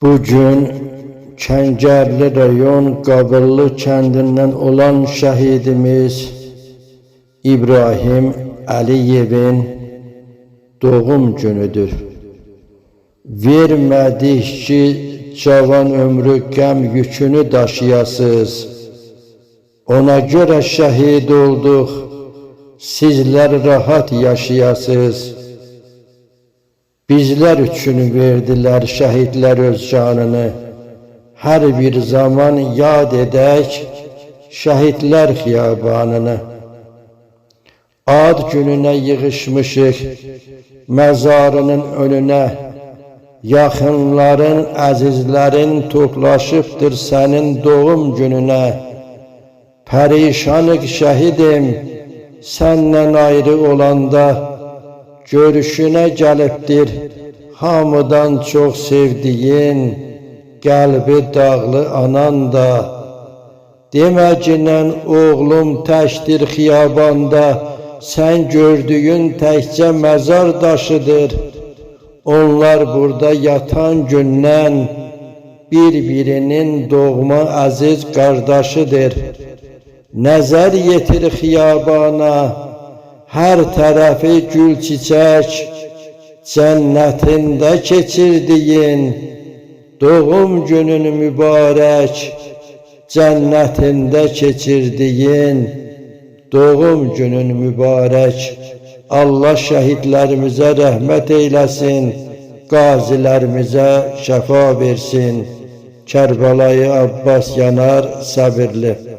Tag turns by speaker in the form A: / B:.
A: Bugün Kəngərli rayon Qabırlı kəndindən olan şəhidimiz İbrahim Əliyevin doğum günüdür. Vermədik ki, cavan ömrü qəm yükünü daşıyasız. Ona görə şəhid olduq, sizlər rahat yaşayasız. Bizlər üçün verdilər şəhidlər öz canını. Hər bir zaman yad edək şəhidlər xiyabanını. Ad gününə yığışmışıq məzarının önünə. Yaxınların, əzizlərin toplaşıbdır sənin doğum gününə. Pərişanıq şəhidim, səndən ayrı olanda. Görüşünə gəlibdir hamıdan çox sevdiyin, qəlbi dağlı anan da. Deməginən oğlum təkdir xiyabanda, sən gördüyün təkcə məzar daşıdır. Onlar burada yatan gündən bir-birinin doğma əziz qardaşıdır. Nəzər yetir xiyabana, hər tərəfi gül çiçək, cənnətində keçirdiyin doğum günün mübarək, cənnətində keçirdiyin doğum günün mübarək. Allah şəhidlərimizə rəhmət eyləsin, qazilərimizə şəfa versin. Kərbəlayı Abbas Yanar Səbirli.